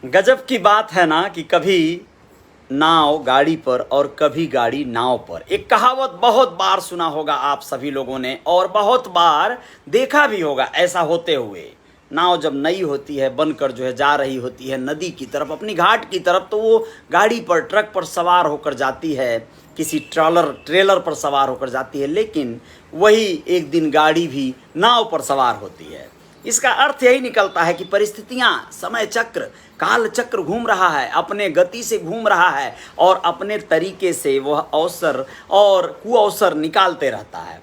गजब की बात है ना कि कभी नाव गाड़ी पर और कभी गाड़ी नाव पर। एक कहावत बहुत बार सुना होगा आप सभी लोगों ने और बहुत बार देखा भी होगा ऐसा होते हुए। नाव जब नई होती है, बनकर जो है जा रही होती है नदी की तरफ, अपनी घाट की तरफ, तो वो गाड़ी पर, ट्रक पर सवार होकर जाती है, किसी ट्रेलर पर सवार होकर जाती है। लेकिन वही एक दिन गाड़ी भी नाव पर सवार होती है। इसका अर्थ यही निकलता है कि परिस्थितियां, समय चक्र, काल चक्र घूम रहा है, अपने गति से घूम रहा है और अपने तरीके से वह अवसर और कुअवसर निकालते रहता है।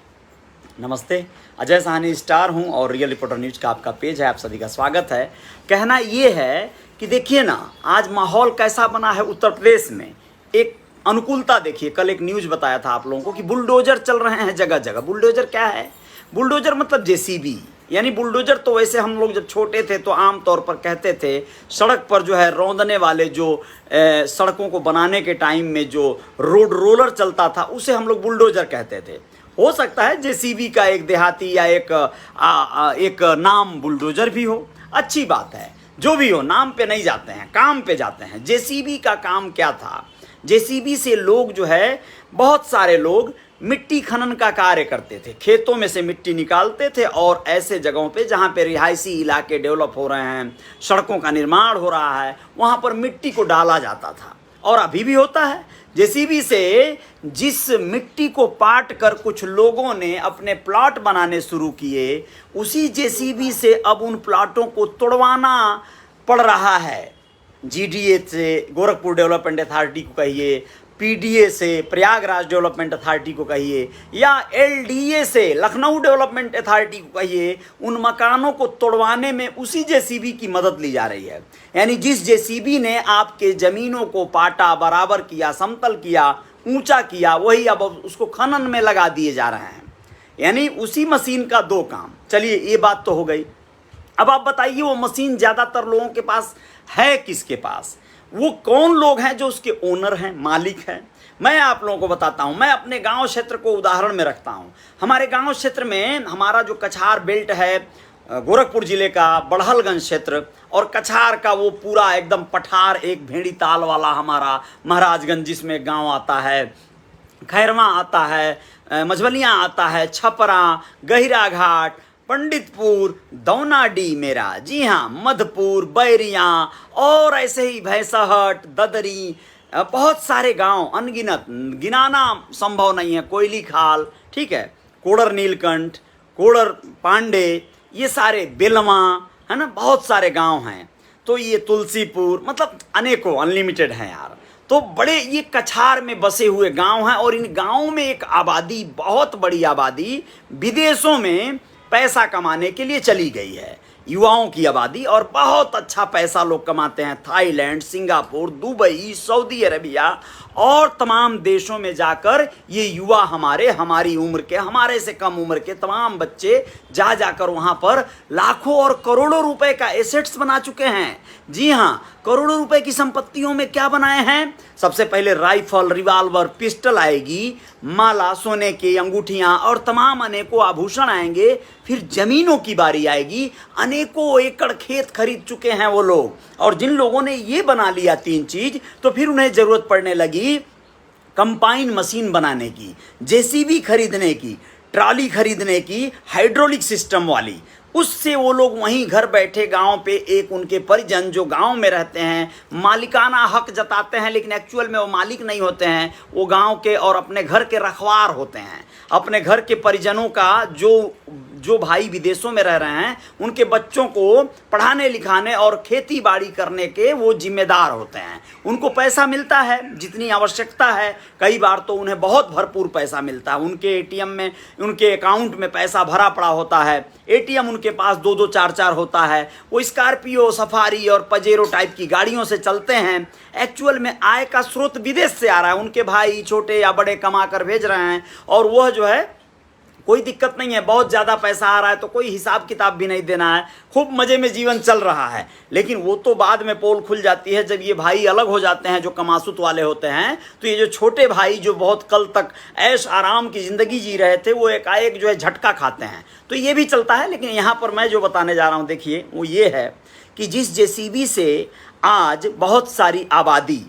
नमस्ते, अजय साहनी स्टार हूं और रियल रिपोर्टर न्यूज़ का आपका पेज है, आप सभी का स्वागत है। कहना ये है कि देखिए ना, आज माहौल कैसा बना है उत्तर प्रदेश में। एक अनुकूलता देखिए, कल एक न्यूज़ बताया था आप लोगों को कि बुलडोजर चल रहे हैं जगह जगह। बुलडोजर क्या है? बुलडोजर मतलब जेसीबी, यानी बुलडोजर तो वैसे हम लोग जब छोटे थे तो आम तौर पर कहते थे सड़क पर जो है रौंदने वाले जो सड़कों को बनाने के टाइम में जो रोड रोलर चलता था उसे हम लोग बुलडोजर कहते थे। हो सकता है जेसीबी का एक देहाती या एक नाम बुलडोजर भी हो, अच्छी बात है। जो भी हो, नाम पे नहीं जाते हैं, काम पे जाते हैं। जेसीबी का काम क्या था? जेसीबी से लोग जो है, बहुत सारे लोग मिट्टी खनन का कार्य करते थे, खेतों में से मिट्टी निकालते थे और ऐसे जगहों पे जहाँ पे रिहायशी इलाके डेवलप हो रहे हैं, सड़कों का निर्माण हो रहा है, वहाँ पर मिट्टी को डाला जाता था और अभी भी होता है। जेसीबी से जिस मिट्टी को पाट कर कुछ लोगों ने अपने प्लॉट बनाने शुरू किए, उसी जेसीबी से अब उन प्लॉटों को तोड़वाना पड़ रहा है। जीडीए से, गोरखपुर डेवलपमेंट अथॉरिटी को कहिए, पीडीए से, प्रयागराज डेवलपमेंट अथॉरिटी को कहिए, या एलडीए से, लखनऊ डेवलपमेंट अथॉरिटी को कहिए, उन मकानों को तोड़वाने में उसी जेसीबी की मदद ली जा रही है। यानी जिस जेसीबी ने आपके ज़मीनों को पाटा, बराबर किया, समतल किया, ऊंचा किया, वही अब उसको खनन में लगा दिए जा रहे हैं। यानी उसी मशीन का दो काम। चलिए, ये बात तो हो गई। अब आप बताइए, वो मशीन ज़्यादातर लोगों के पास है किसके पास? वो कौन लोग हैं जो उसके ओनर हैं, मालिक हैं? मैं आप लोगों को बताता हूं। मैं अपने गांव क्षेत्र को उदाहरण में रखता हूं। हमारे गांव क्षेत्र में हमारा जो कछार बेल्ट है, गोरखपुर जिले का बड़हलगंज क्षेत्र, और कछार का वो पूरा एकदम पठार, एक भेड़ी ताल वाला हमारा महाराजगंज, जिसमें गांव आता है, खैरवा आता है, मझवलियाँ आता है, छपरा, गहिरा घाट, पंडितपुर, दौनाडी मेरा, जी हाँ, मधपुर, बैरियाँ और ऐसे ही भैंसाहट, ददरी, बहुत सारे गांव अनगिनत, गिनाना संभव नहीं है। कोयली खाल, ठीक है, कोड़र नीलकंठ, कोड़र पांडे, ये सारे बेलवा, है ना, बहुत सारे गांव हैं। तो ये तुलसीपुर, मतलब अनेकों, अनलिमिटेड हैं यार। तो बड़े ये कछार में बसे हुए गांव हैं और इन गांवों में एक आबादी, बहुत बड़ी आबादी, विदेशों में पैसा कमाने के लिए चली गई है। युवाओं की आबादी, और बहुत अच्छा पैसा लोग कमाते हैं। Thailand, Singapore, Dubai, Saudi Arabia और तमाम देशों में जाकर ये युवा, हमारी उम्र के, हमारे से कम उम्र के तमाम बच्चे जाकर वहाँ पर लाखों और करोड़ों रुपए का एसेट्स बना चुके हैं। जी हाँ, करोड़ों रुपए की संपत्तियों में क्या बनाए हैं? सबसे पहले राइफल, रिवाल्वर, पिस्टल आएगी, माला, सोने की अंगूठियां और तमाम अनेकों आभूषण आएंगे। फिर जमीनों की बारी आएगी। अनेकों एकड़ खेत खरीद चुके हैं वो लोग, और जिन लोगों ने ये बना लिया तीन चीज, तो फिर उन्हें जरूरत पड़ने लगी कंबाइन मशीन बनाने की, जेसीबी खरीदने की, ट्रॉली खरीदने की, हाइड्रोलिक सिस्टम वाली। उससे वो लोग वहीं घर बैठे गांव पे, एक उनके परिजन जो गांव में रहते हैं, मालिकाना हक जताते हैं, लेकिन एक्चुअल में वो मालिक नहीं होते हैं, वो गांव के और अपने घर के रखवार होते हैं। अपने घर के परिजनों का जो भाई विदेशों में रह रहे हैं, उनके बच्चों को पढ़ाने लिखाने और खेती बाड़ी करने के वो जिम्मेदार होते हैं। उनको पैसा मिलता है जितनी आवश्यकता है, कई बार तो उन्हें बहुत भरपूर पैसा मिलता है। उनके एटीएम में, उनके अकाउंट में पैसा भरा पड़ा होता है। एटीएम उनके पास 2-2, 4-4 होता है। वो स्कॉर्पियो, सफारी और पजेरो टाइप की गाड़ियों से चलते हैं। एक्चुअल में आय का स्रोत विदेश से आ रहा है, उनके भाई छोटे या बड़े कमा कर भेज रहे हैं, और वह जो है कोई दिक्कत नहीं है, बहुत ज़्यादा पैसा आ रहा है तो कोई हिसाब किताब भी नहीं देना है, खूब मज़े में जीवन चल रहा है। लेकिन वो तो बाद में पोल खुल जाती है जब ये भाई अलग हो जाते हैं, जो कमासुत वाले होते हैं। तो ये जो छोटे भाई जो बहुत कल तक ऐश आराम की ज़िंदगी जी रहे थे, वो एकाएक जो है झटका खाते हैं। तो ये भी चलता है। लेकिन यहाँ पर मैं जो बताने जा रहा हूँ, देखिए, वो ये है कि जिस जेसीबी से आज बहुत सारी आबादी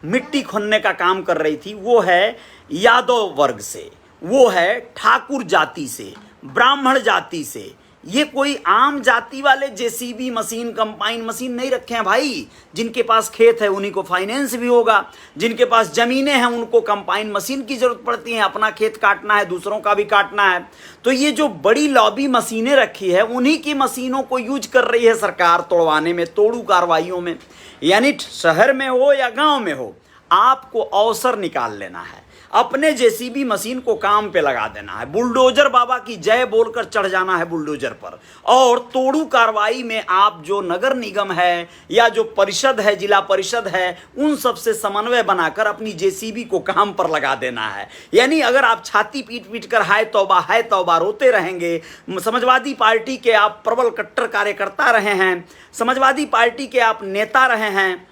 मिट्टी खोदने का काम कर रही थी, वो है यादव वर्ग से, वो है ठाकुर जाति से, ब्राह्मण जाति से। ये कोई आम जाति वाले जेसीबी मशीन, कंबाइन मशीन नहीं रखे हैं भाई। जिनके पास खेत है उन्हीं को फाइनेंस भी होगा, जिनके पास जमीनें हैं उनको कंबाइन मशीन की जरूरत पड़ती है, अपना खेत काटना है, दूसरों का भी काटना है। तो ये जो बड़ी लॉबी मशीनें रखी है, उन्हीं की मशीनों को यूज कर रही है सरकार तोड़वाने में, तोड़ू कार्रवाइयों में। यानी शहर में हो या गांव में हो, आपको अवसर निकाल लेना है, अपने जेसीबी मशीन को काम पे लगा देना है, बुलडोजर बाबा की जय बोलकर चढ़ जाना है बुलडोजर पर, और तोड़ू कार्रवाई में आप जो नगर निगम है या जो परिषद है, जिला परिषद है, उन सब से समन्वय बनाकर अपनी जेसीबी को काम पर लगा देना है। यानी अगर आप छाती पीट पीट कर हाय तौबा रोते रहेंगे, समाजवादी पार्टी के आप प्रबल कट्टर कार्यकर्ता रहे हैं, समाजवादी पार्टी के आप नेता रहे हैं,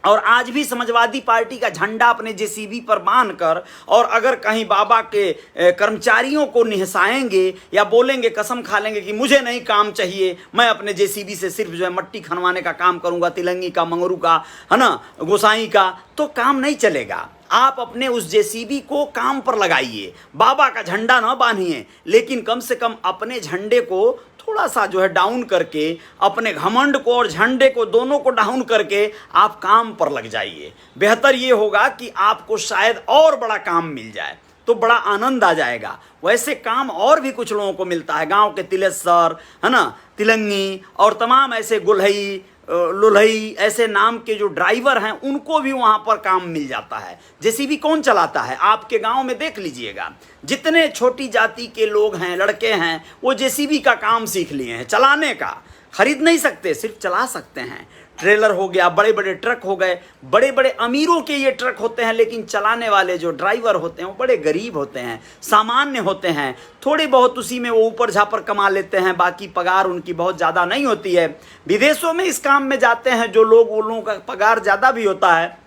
और आज भी समाजवादी पार्टी का झंडा अपने जेसीबी पर बांधकर, और अगर कहीं बाबा के कर्मचारियों को निहसाएंगे या बोलेंगे, कसम खा लेंगे कि मुझे नहीं काम चाहिए, मैं अपने जेसीबी से सिर्फ जो है मट्टी खनवाने का काम करूंगा, तिलंगी का, मंगरू का, है ना, गोसाई का, तो काम नहीं चलेगा। आप अपने उस जेसीबी को काम पर लगाइए, बाबा का झंडा ना बांधिए, लेकिन कम से कम अपने झंडे को थोड़ा सा जो है डाउन करके, अपने घमंड को और झंडे को दोनों को डाउन करके आप काम पर लग जाइए। बेहतर ये होगा कि आपको शायद और बड़ा काम मिल जाए तो बड़ा आनंद आ जाएगा। वैसे काम और भी कुछ लोगों को मिलता है, गांव के तिलेश्वर, है ना, तिलंगी और तमाम ऐसे गुल्हई लुल्हई ऐसे नाम के जो ड्राइवर हैं, उनको भी वहां पर काम मिल जाता है। जेसीबी कौन चलाता है? आपके गांव में देख लीजिएगा, जितने छोटी जाति के लोग हैं, लड़के हैं, वो जेसीबी का काम सीख लिए हैं चलाने का। खरीद नहीं सकते, सिर्फ चला सकते हैं। ट्रेलर हो गया, बड़े बड़े ट्रक हो गए, बड़े बड़े अमीरों के ये ट्रक होते हैं, लेकिन चलाने वाले जो ड्राइवर होते हैं वो बड़े गरीब होते हैं, सामान्य होते हैं। थोड़ी बहुत उसी में वो ऊपर झापर कमा लेते हैं, बाकी पगार उनकी बहुत ज़्यादा नहीं होती है। विदेशों में इस काम में जाते हैं जो लोग, उन लोगों का पगार ज़्यादा भी होता है,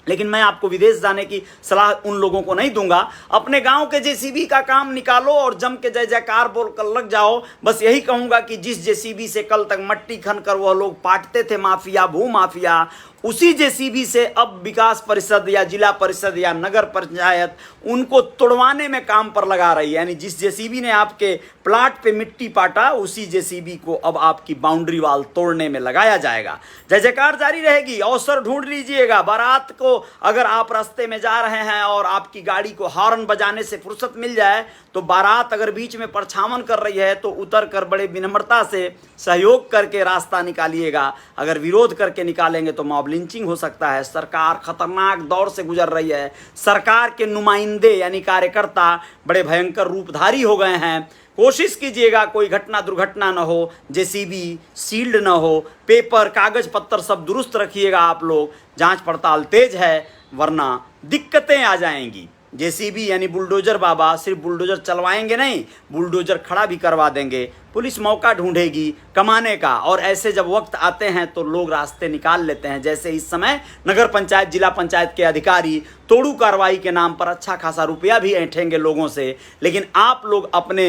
लेकिन मैं आपको विदेश जाने की सलाह उन लोगों को नहीं दूंगा। अपने गांव के जेसीबी का काम निकालो और जम के जय जयकार बोलकर लग जाओ। बस यही कहूंगा कि जिस जेसीबी से कल तक मट्टी खनकर वह लोग पाटते थे माफिया, भू माफिया, उसी जेसीबी से अब विकास परिषद या जिला परिषद या नगर पंचायत उनको तोड़वाने में काम पर लगा रही है। यानी जिस जेसीबी ने आपके प्लाट पे मिट्टी पाटा, उसी जेसीबी को अब आपकी बाउंड्री वाल तोड़ने में लगाया जाएगा। जय जयकार जारी रहेगी। अवसर ढूंढ लीजिएगा। बारात को अगर आप रास्ते में जा रहे हैं और आपकी गाड़ी को हॉर्न बजाने से फुर्सत मिल जाए, तो बारात अगर बीच में परछावन कर रही है तो उतर कर बड़े विनम्रता से सहयोग करके रास्ता निकालिएगा। अगर विरोध करके निकालेंगे तो मॉब लिंचिंग हो सकता है। सरकार खतरनाक दौर से गुजर रही है। सरकार के नुमाइंदे यानी कार्यकर्ता बड़े भयंकर रूपधारी हो गए हैं। कोशिश कीजिएगा कोई घटना दुर्घटना न हो, जेसीबी सील्ड न हो, पेपर कागज पत्तर सब दुरुस्त रखिएगा आप लोग। जांच पड़ताल तेज है, वरना दिक्कतें आ जाएंगी। जेसीबी यानी बुलडोजर बाबा सिर्फ बुलडोजर चलवाएंगे नहीं, बुलडोजर खड़ा भी करवा देंगे। पुलिस मौका ढूंढेगी कमाने का, और ऐसे जब वक्त आते हैं तो लोग रास्ते निकाल लेते हैं। जैसे इस समय नगर पंचायत, जिला पंचायत के अधिकारी तोड़ू कार्रवाई के नाम पर अच्छा खासा रुपया भी ऐंठेंगे लोगों से, लेकिन आप लोग अपने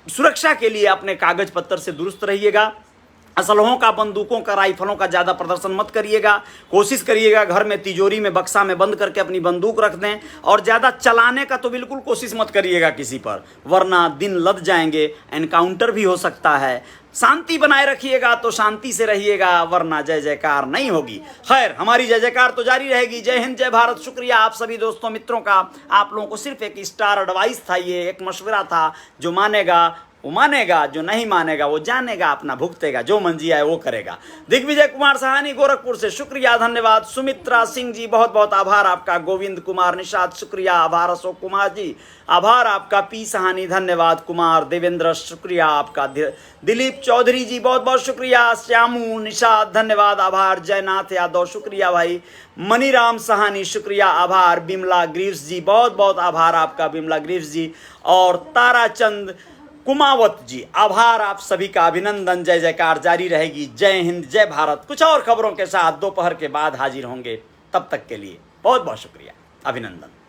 सुरक्षा के लिए अपने कागज पत्तर से दुरुस्त रहिएगा। असलहों का, बंदूकों का, राइफलों का ज़्यादा प्रदर्शन मत करिएगा। कोशिश करिएगा घर में तिजोरी में बक्सा में बंद करके अपनी बंदूक रख दें, और ज़्यादा चलाने का तो बिल्कुल कोशिश मत करिएगा किसी पर, वरना दिन लद जाएंगे, एनकाउंटर भी हो सकता है। शांति बनाए रखिएगा तो शांति से रहिएगा, वरना जय जयकार नहीं होगी। खैर, हमारी जय जयकार तो जारी रहेगी। जय हिंद, जय भारत। शुक्रिया आप सभी दोस्तों मित्रों का। आप लोगों को सिर्फ एक स्टार एडवाइस था, ये एक मशवरा था। जो मानेगा वो मानेगा, जो नहीं मानेगा वो जानेगा, अपना भुगतेगा, जो मन जिया है वो करेगा। दिग्विजय कुमार सहानी गोरखपुर से शुक्रिया, धन्यवाद। सुमित्रा सिंह जी बहुत बहुत आभार आपका। गोविंद कुमार निषाद शुक्रिया, आभार। अशोक कुमार जी आभार आपका। पी सहानी धन्यवाद। कुमार देवेंद्र शुक्रिया आपका। दिलीप चौधरी जी बहुत बहुत शुक्रिया। श्यामू निषाद धन्यवाद, आभार। जयनाथ यादव शुक्रिया भाई। मनीराम सहानी शुक्रिया, आभार। बिमला ग्रीव्स जी बहुत बहुत आभार आपका, बिमला ग्रीव्स जी। और ताराचंद कुमावत जी आभार आप सभी का, अभिनंदन। जय जयकार जारी रहेगी। जय हिंद, जय भारत। कुछ और खबरों के साथ दोपहर के बाद हाजिर होंगे, तब तक के लिए बहुत बहुत शुक्रिया, अभिनंदन।